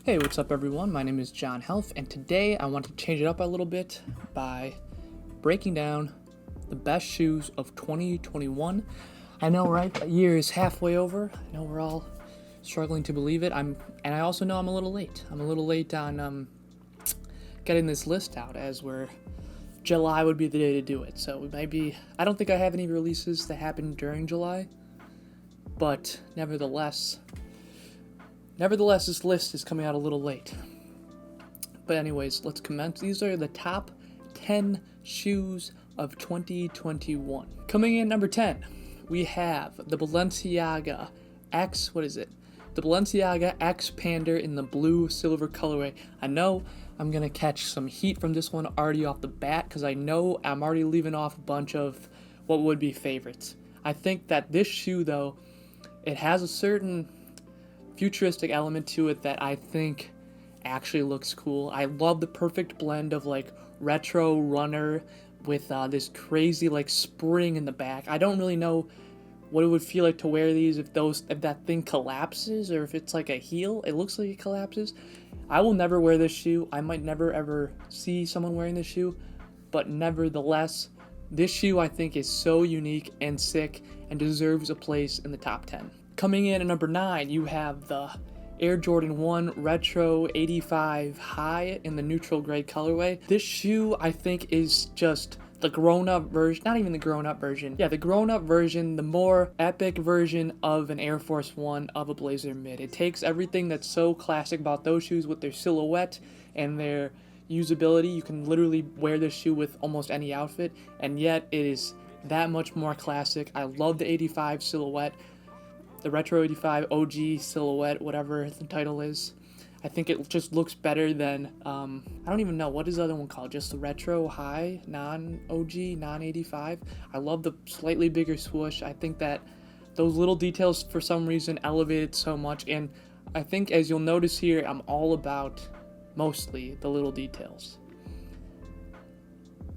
Hey, what's up everyone? My name is John Health, and today I want to change it up a little bit by breaking down the best shoes of 2021. I know, right? The year is halfway over. I know we're all struggling to believe it. And I also know I'm a little late. I'm a little late on getting this list out, as July would be the day to do it. So maybe I don't think I have any releases that happen during July, but nevertheless, this list is coming out a little late. But anyways, let's commence. These are the top 10 shoes of 2021. Coming in number 10, we have the Balenciaga X, The Balenciaga X Pander in the blue silver colorway. I know I'm going to catch some heat from this one already off the bat, because I know I'm already leaving off a bunch of what would be favorites. I think that this shoe, though, it has a certain futuristic element to it that I think actually looks cool. I love the perfect blend of like retro runner with this crazy like spring in the back. I don't really know what it would feel like to wear these if that thing collapses, or if it's like a heel. It looks like it collapses. I will never wear this shoe. I might never ever see someone wearing this shoe, but nevertheless, this shoe I think is so unique and sick and deserves a place in the top 10. Coming in at number 9, you have the Air Jordan 1 Retro 85 High in the neutral gray colorway. This shoe, I think, is just the grown-up version, not even the grown-up version. Yeah, the grown-up version, the more epic version of an Air Force 1 of a Blazer Mid. It takes everything that's so classic about those shoes with their silhouette and their usability. You can literally wear this shoe with almost any outfit, and yet it is that much more classic. I love the 85 silhouette. The Retro 85 OG silhouette, whatever the title is. I think it just looks better than, I don't even know, what is the other one called? Just the Retro High, non-OG, non-85. I love the slightly bigger swoosh. I think that those little details, for some reason, elevate it so much. And I think, as you'll notice here, I'm all about, mostly, the little details.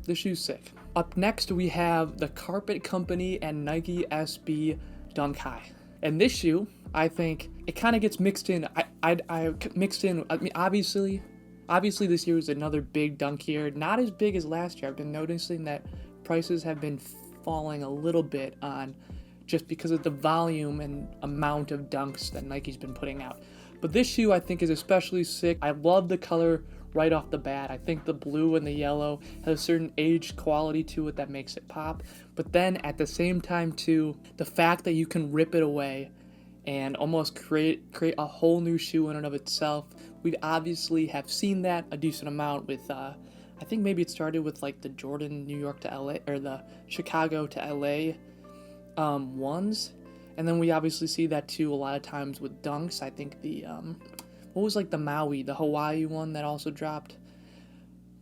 The shoe's sick. Up next, we have the Carpet Company and Nike SB Dunk High. And this shoe, I think, it kind of gets mixed in. I mean, obviously this year was another big dunk year. Not as big as last year. I've been noticing that prices have been falling a little bit on just because of the volume and amount of dunks that Nike's been putting out. But this shoe, I think, is especially sick. I love the color right off the bat. I think the blue and the yellow has a certain aged quality to it that makes it pop. But then at the same time too, the fact that you can rip it away and almost create a whole new shoe in and of itself. We obviously have seen that a decent amount with I think maybe it started with like the Jordan New York to LA, or the Chicago to LA ones. And then we obviously see that too a lot of times with dunks. I think the what was like the Maui, the Hawaii one that also dropped?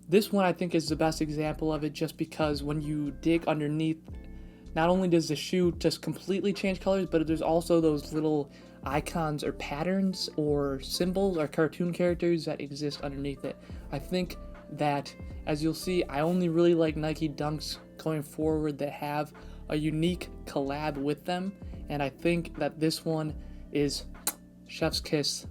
This one I think is the best example of it, just because when you dig underneath, not only does the shoe just completely change colors, but there's also those little icons or patterns or symbols or cartoon characters that exist underneath it. I think that, as you'll see, I only really like Nike Dunks going forward that have a unique collab with them, and I think that this one is chef's kiss.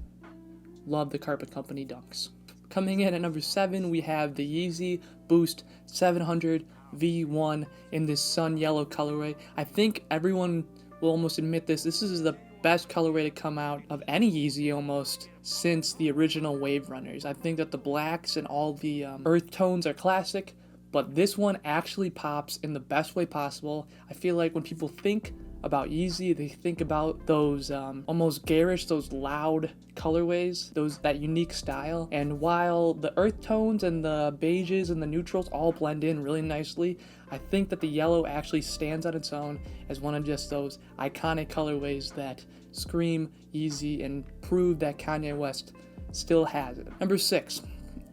Love the Carpet Company Dunks. Coming in at number 7, we have the Yeezy Boost 700 V1 in this sun yellow colorway. I think everyone will almost admit this. This is the best colorway to come out of any Yeezy almost since the original Wave Runners. I think that the blacks and all the earth tones are classic, but this one actually pops in the best way possible. I feel like when people think about Yeezy, they think about those almost garish, those loud colorways, that unique style. And while the earth tones and the beiges and the neutrals all blend in really nicely, I think that the yellow actually stands on its own as one of just those iconic colorways that scream Yeezy and prove that Kanye West still has it. Number 6.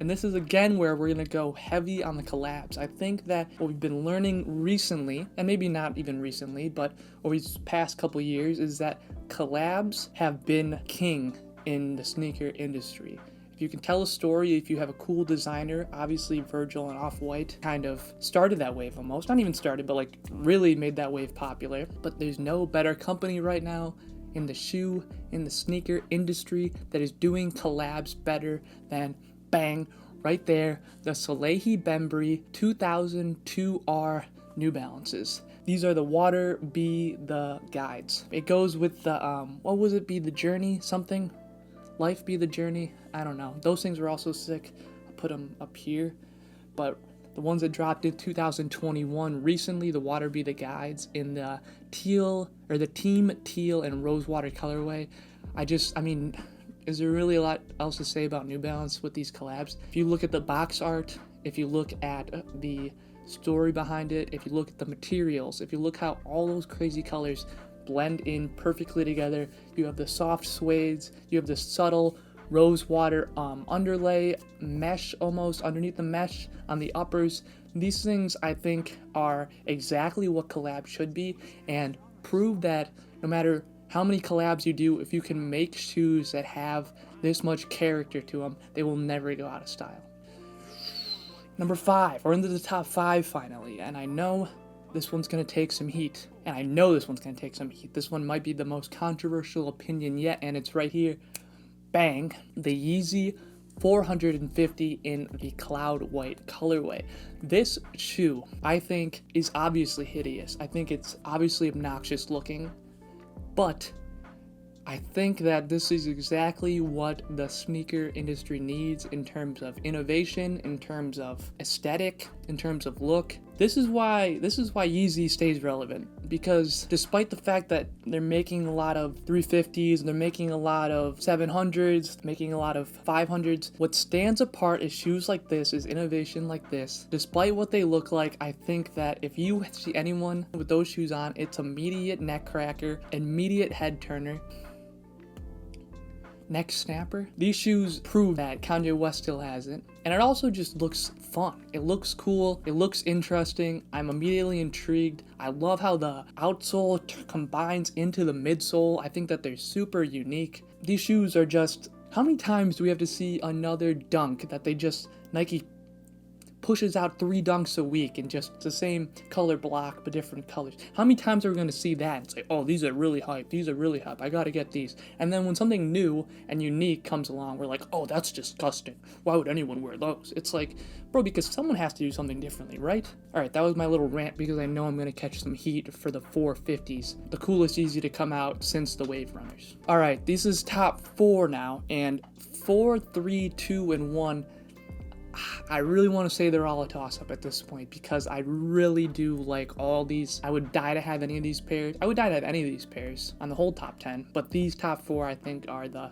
And this is again where we're going to go heavy on the collabs. I think that what we've been learning recently, and maybe not even recently, but over these past couple years, is that collabs have been king in the sneaker industry. If you can tell a story, if you have a cool designer, obviously Virgil and Off-White kind of started that wave almost. Not even started, but like really made that wave popular. But there's no better company right now in the shoe, in the sneaker industry that is doing collabs better than, bang, right there, the Salehi Bembry 2002R New Balances. These are the Water Be the Guides. It goes with the, what was it, Be the Journey, something? Life Be the Journey? I don't know. Those things were also sick. I'll put them up here. But the ones that dropped in 2021 recently, the Water Be the Guides in the teal, or the team teal and rosewater colorway. I mean, is there really a lot else to say about New Balance with these collabs? If you look at the box art, if you look at the story behind it, if you look at the materials, if you look how all those crazy colors blend in perfectly together, you have the soft suedes, you have the subtle rosewater underlay, mesh almost underneath the mesh on the uppers. These things I think are exactly what collabs should be, and prove that no matter how many collabs you do, if you can make shoes that have this much character to them, they will never go out of style. Number 5, we're into the top 5 finally, and I know this one's going to take some heat, This one might be the most controversial opinion yet, and it's right here. Bang, the Yeezy 450 in the cloud white colorway. This shoe, I think, is obviously hideous. I think it's obviously obnoxious looking, but I think that this is exactly what the sneaker industry needs in terms of innovation, in terms of aesthetic, in terms of look. This is why Yeezy stays relevant, because despite the fact that they're making a lot of 350s, they're making a lot of 700s, making a lot of 500s, what stands apart is shoes like this, is innovation like this. Despite what they look like, I think that if you see anyone with those shoes on, it's immediate neck cracker, immediate head turner, neck snapper. These shoes prove that Kanye West still has it. And it also just looks fun. It looks cool. It looks interesting. I'm immediately intrigued. I love how the outsole combines into the midsole. I think that they're super unique. These shoes are just, how many times do we have to see another dunk that Nike pushes out 3 dunks a week in just the same color block but different colors? How many times are we going to see that and say, oh, these are really hype, I gotta get these? And then when something new and unique comes along, we're like, oh, that's disgusting, why would anyone wear those? It's like, bro, because someone has to do something differently, right? Alright, that was my little rant, because I know I'm going to catch some heat for the 450s, the coolest Yeezy to come out since the Wave Runners. Alright, this is top 4 now, and 4, 3, 2, and 1. I really want to say they're all a toss-up at this point, because I really do like all these. I would die to have any of these pairs. I would die to have any of these pairs on the whole top 10, but these top 4 I think are the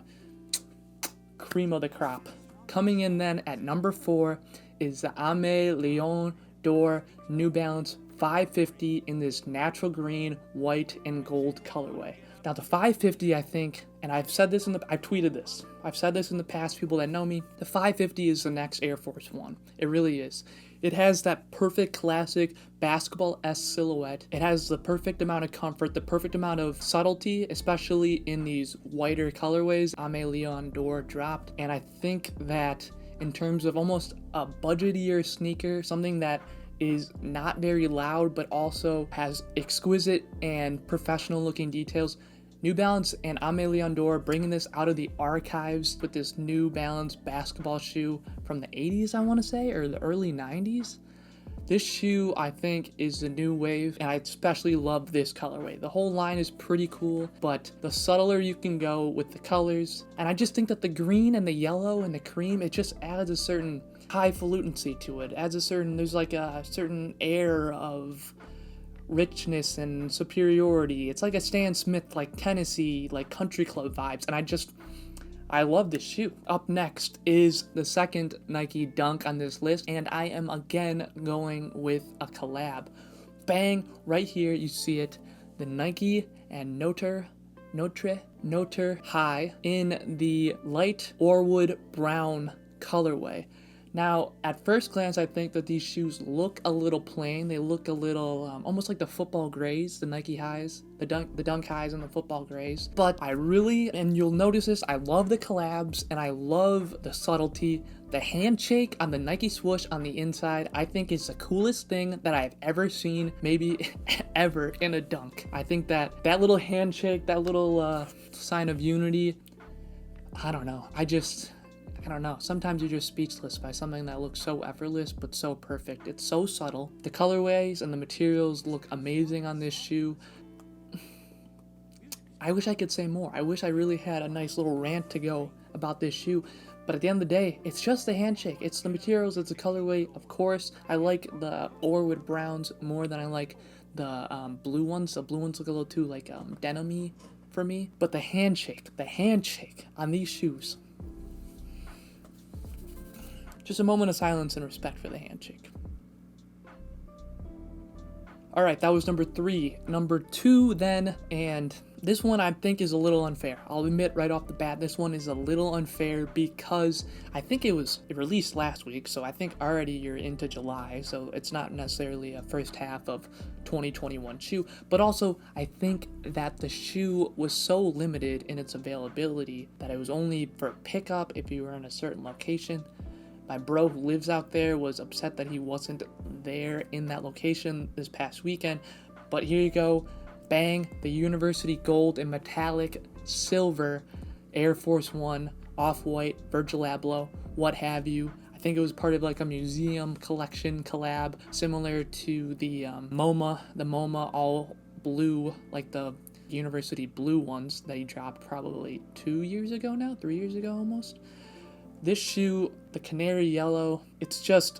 cream of the crop. Coming in then at number 4 is the Aimé Leon d'Or New Balance 550 in this natural green, white, and gold colorway. Now the 550, I think, and I've tweeted this, I've said this in the past, people that know me, the 550 is the next Air Force One. It really is. It has that perfect classic basketball-esque silhouette. It has the perfect amount of comfort, the perfect amount of subtlety, especially in these whiter colorways Aimé Leon d'Or dropped. And I think that in terms of almost a budgetier sneaker, something that is not very loud but also has exquisite and professional looking details, New Balance and Aimé Leon d'Or bringing this out of the archives with this New Balance basketball shoe from the 80s, I want to say, or the early 90s. This shoe, I think, is the new wave, and I especially love this colorway. The whole line is pretty cool, but the subtler you can go with the colors, and I just think that the green and the yellow and the cream, it just adds a certain highfalutincy to it. There's like a certain air of richness and superiority. It's like a Stan Smith, like Tennessee, like country club vibes, and I love this shoe. Up next is the second Nike dunk on this list, and I am again going with a collab. Bang, right here you see it, the Nike and Notre High in the light Orwood brown colorway. Now, at first glance, I think that these shoes look a little plain. They look a little almost like the football grays, the Nike highs, the dunk highs and the football grays. But I really, and you'll notice this, I love the collabs and I love the subtlety. The handshake on the Nike swoosh on the inside, I think is the coolest thing that I've ever seen, maybe ever, in a dunk. I think that little handshake, that little sign of unity, I don't know. I don't know. Sometimes you're just speechless by something that looks so effortless but so perfect. It's so subtle. The colorways and the materials look amazing on this shoe. I wish I could say more. I wish I really had a nice little rant to go about this shoe. But at the end of the day, it's just the handshake. It's the materials. It's the colorway. Of course, I like the Orwood browns more than I like the blue ones. The blue ones look a little too like denim-y for me. But the handshake on these shoes. Just a moment of silence and respect for the handshake. All right, that was number 3. Number 2 then, and this one I think is a little unfair. I'll admit right off the bat, this one is a little unfair because I think it released last week, so I think already you're into July, so it's not necessarily a first half of 2021 shoe, but also I think that the shoe was so limited in its availability that it was only for pickup if you were in a certain location. My bro who lives out there was upset that he wasn't there in that location this past weekend. But here you go. Bang. The University Gold and Metallic Silver Air Force One Off-White Virgil Abloh, what have you. I think it was part of like a museum collection collab similar to the MoMA all blue, like the University blue ones that he dropped probably 2 years ago now, 3 years ago almost. This shoe, the canary yellow, it's just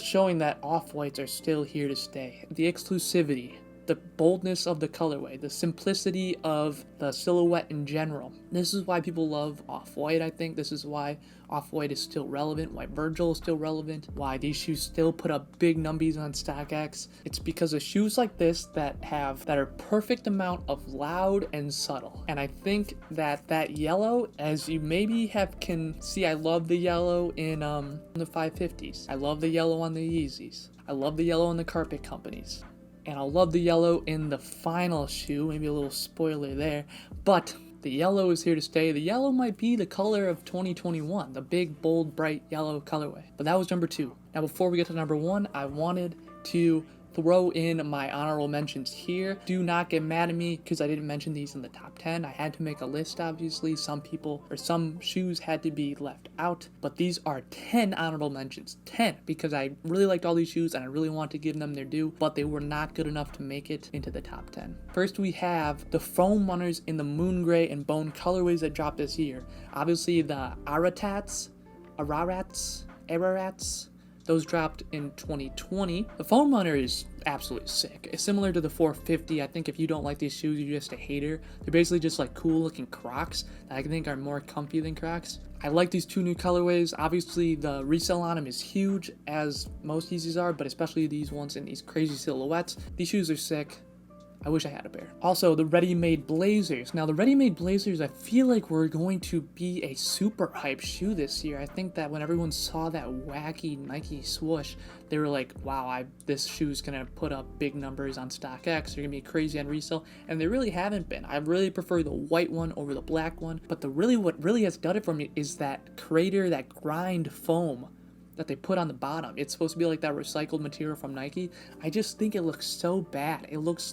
showing that off-whites are still here to stay. The exclusivity, the boldness of the colorway, the simplicity of the silhouette in general. This is why people love off-white, I think. This is why off-white is still relevant, why Virgil is still relevant, why these shoes still put up big numbies on StockX. It's because of shoes like this that are perfect amount of loud and subtle. And I think that yellow, as you maybe can see, I love the yellow in the 550s. I love the yellow on the Yeezys. I love the yellow on the carpet companies. And I love the yellow in the final shoe, maybe a little spoiler there, but the yellow is here to stay. The yellow might be the color of 2021, the big, bold, bright yellow colorway. But that was number 2. Now, before we get to number 1, I wanted to throw in my honorable mentions here. Do not get mad at me because I didn't mention these in the top 10. I had to make a list, obviously. Some shoes had to be left out, but these are 10 honorable mentions. 10, because I really liked all these shoes and I really want to give them their due, but they were not good enough to make it into the top 10. First, we have the foam runners in the moon gray and bone colorways that dropped this year. Obviously, the Ararats, those dropped in 2020. The foam runner is absolutely sick. It's similar to the 450. I think if you don't like these shoes, you're just a hater. They're basically just like cool looking Crocs that I think are more comfy than Crocs. I like these 2 new colorways. Obviously, the resale on them is huge, as most Yeezys are, but especially these ones in these crazy silhouettes. These shoes are sick. I wish I had a pair. Also, the ready-made blazers. Now, the ready-made blazers, I feel like were going to be a super hype shoe this year. I think that when everyone saw that wacky Nike swoosh, they were like, wow, this shoe's gonna put up big numbers on StockX. They're gonna be crazy on resale, and they really haven't been. I really prefer the white one over the black one, but what really has done it for me is that crater, that grind foam that they put on the bottom. It's supposed to be like that recycled material from Nike. I just think it looks so bad. It looks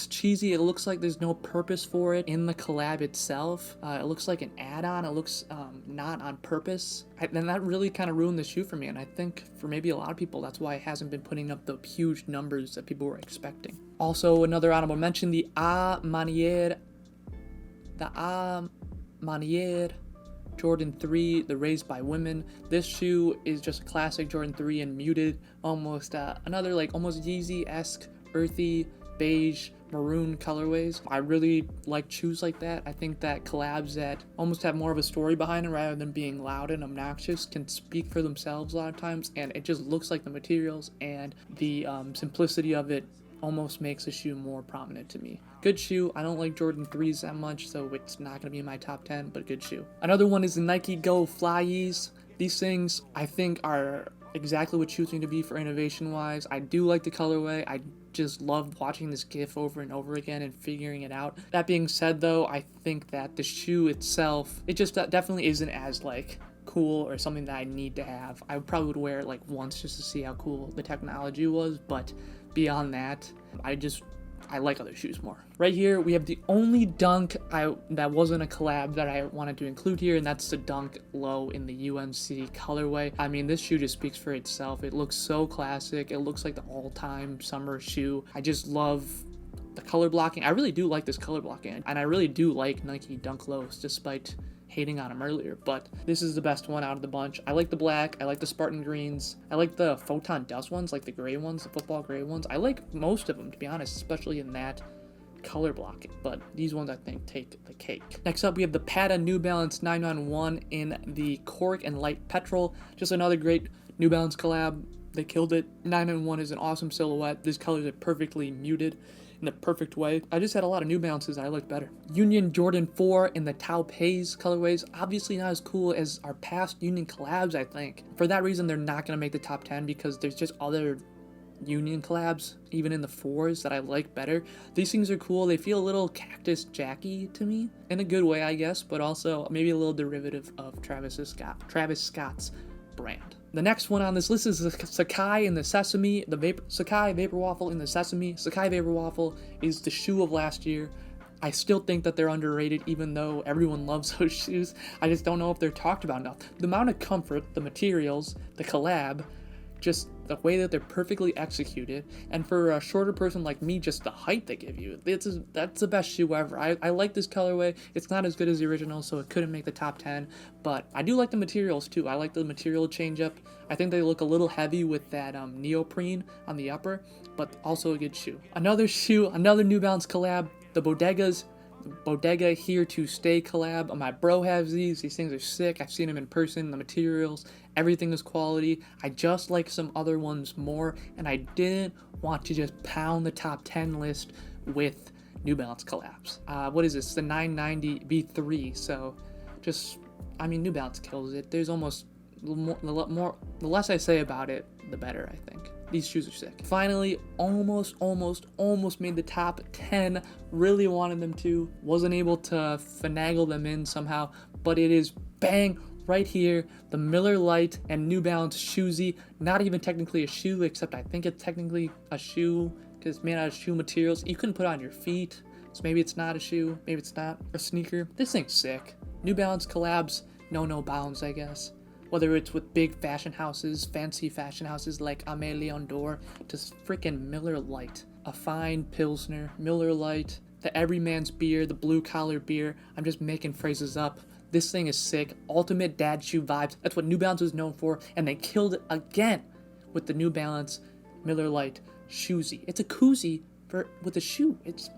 cheesy. It looks like there's no purpose for it in the collab itself. It looks like an add-on. It looks not on purpose. And that really kind of ruined the shoe for me. And I think for maybe a lot of people, that's why it hasn't been putting up the huge numbers that people were expecting. Also, another honorable mention, the A Manière Jordan 3, the Raised by Women. This shoe is just a classic Jordan 3 in muted, almost another like almost Yeezy-esque, earthy, beige, maroon colorways. I really like shoes like that. I think that collabs that almost have more of a story behind it rather than being loud and obnoxious can speak for themselves a lot of times, and it just looks like the materials and the simplicity of it almost makes the shoe more prominent to me. Good shoe. I don't like Jordan 3s that much, so it's not going to be in my top 10, but good shoe. Another one is the Nike Go Flyees. These things I think are exactly what shoes need to be for innovation wise. I do like the colorway. I just love watching this GIF over and over again and figuring it out. That being said though, I think that the shoe itself, it just definitely isn't as like cool or something that I need to have. I probably would wear it like once just to see how cool the technology was, but beyond that, I like other shoes more. Right here, we have the only dunk that wasn't a collab that I wanted to include here, and that's the Dunk Low in the UNC colorway. I mean, this shoe just speaks for itself. It looks so classic. It looks like the all-time summer shoe. I just love the color blocking. I really do like this color blocking, and I really do like Nike Dunk Lows, despite hating on them earlier, but this is the best one out of the bunch. I like the black, I like the Spartan greens, I like the Photon Dust ones, like the gray ones, the football gray ones. I like most of them, to be honest, especially in that color blocking, but these ones I think take the cake. Next up, we have the Pata New Balance 991 in the Cork and Light Petrol. Just another great New Balance collab. They killed it. 991 is an awesome silhouette. These colors are perfectly muted in the perfect way. I just had a lot of New Balances that I like better. Union Jordan 4 in the Tau Pays colorways. Obviously not as cool as our past Union collabs, I think. For that reason, they're not going to make the top 10 because there's just other Union collabs, even in the 4s, that I like better. These things are cool. They feel a little Cactus Jacky to me, in a good way, I guess, but also maybe a little derivative of Travis Scott's brand. The next one on this list is the Sacai in the Sesame, Sacai Vapor Waffle in the Sesame. Sacai Vapor Waffle is the shoe of last year. I still think that they're underrated, even though everyone loves those shoes. I just don't know if they're talked about enough. The amount of comfort, the materials, the collab, just the way that they're perfectly executed, and for a shorter person like me, just the height they give you, that's the best shoe ever. I like this colorway. It's not as good as the original, so it couldn't make the top 10, but I do like the materials too. I like the material change up. I think they look a little heavy with that neoprene on the upper, but also a good shoe. Another New Balance collab, the Bodega Here to Stay collab. My bro has these things are sick. I've seen them in person. The materials, everything is quality. I just like some other ones more, and I didn't want to just pound the top 10 list with New Balance collabs. What is this? The 990 V3. So New Balance kills it. There's almost the less I say about it, the better, I think. These shoes are sick. Finally, almost made the top 10. Really wanted them to. Wasn't able to finagle them in somehow, but it is bang right here. The Miller Lite and New Balance Shoesy. Not even technically a shoe, except I think it's technically a shoe because it's made out of shoe materials. You couldn't put it on your feet, so maybe it's not a shoe. Maybe it's not a sneaker. This thing's sick. New Balance collabs, no bounds, I guess. Whether it's with big fashion houses, fancy fashion houses like Aimé Leon Dore, to freaking Miller Lite. A fine Pilsner, Miller Lite, the everyman's beer, the blue collar beer. I'm just making phrases up. This thing is sick. Ultimate dad shoe vibes. That's what New Balance was known for, and they killed it again with the New Balance Miller Lite Shoesy. It's a koozie with a shoe. It's...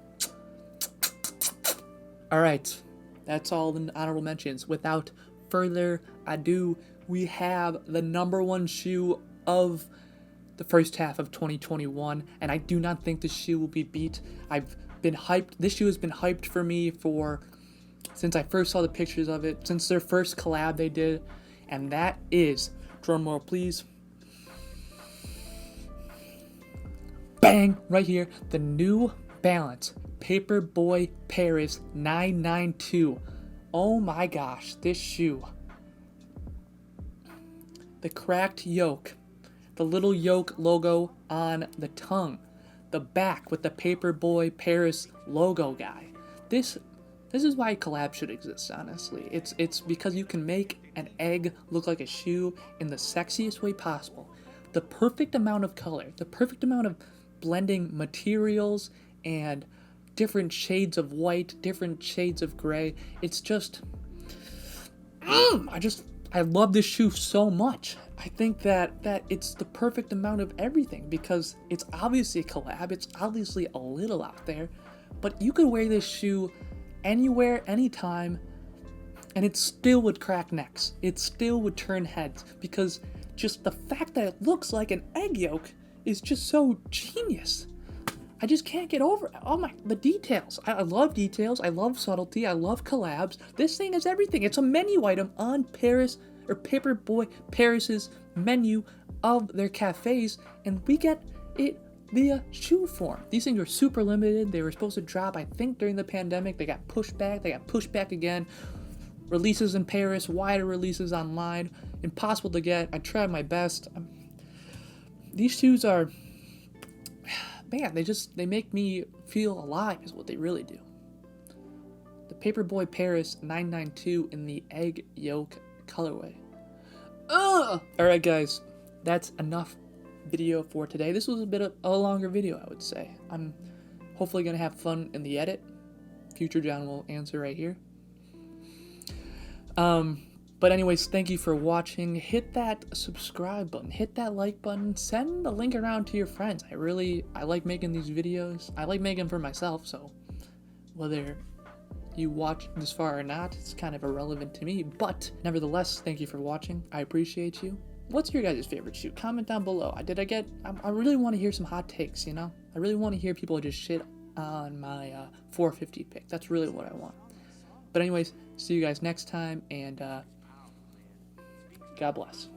Alright, that's all the honorable mentions. Without further ado, we have the number one shoe of the first half of 2021, and I do not think this shoe will be beat. I've been hyped. This shoe has been hyped for me since I first saw the pictures of it, since their first collab they did, and that is, drumroll please, bang, right here, the New Balance Paperboy Paris 992. Oh my gosh, this shoe. The cracked yoke, the little yoke logo on the tongue, the back with the Paperboy Paris logo guy. This is why collab should exist, honestly. It's because you can make an egg look like a shoe in the sexiest way possible. The perfect amount of color, the perfect amount of blending materials and different shades of white, different shades of gray. It's just, I love this shoe so much. I think that it's the perfect amount of everything because it's obviously a collab. It's obviously a little out there, but you could wear this shoe anywhere, anytime, and it still would crack necks. It still would turn heads because just the fact that it looks like an egg yolk is just so genius. I just can't get over it. The details. I love details. I love subtlety. I love collabs. This thing is everything. It's a menu item on Paris or Paperboy Paris's menu of their cafes, and we get it via shoe form. These things are super limited. They were supposed to drop, I think, during the pandemic. They got pushed back. They got pushed back again. Releases in Paris, wider releases online. Impossible to get. I tried my best. These shoes are, man, they make me feel alive is what they really do. The Paperboy Paris 992 in the egg yolk colorway. Ugh! Alright guys, that's enough video for today. This was a bit of a longer video, I would say. I'm hopefully going to have fun in the edit. Future John will answer right here. But anyways, thank you for watching. Hit that subscribe button, hit that like button, send the link around to your friends. I like making these videos. I like making them for myself, so whether you watch this far or not, it's kind of irrelevant to me. But nevertheless, thank you for watching. I appreciate you. What's your guys' favorite shoe? Comment down below. I really want to hear some hot takes, you know? I really want to hear people just shit on my 450 pick. That's really what I want. But anyways, see you guys next time, and God bless.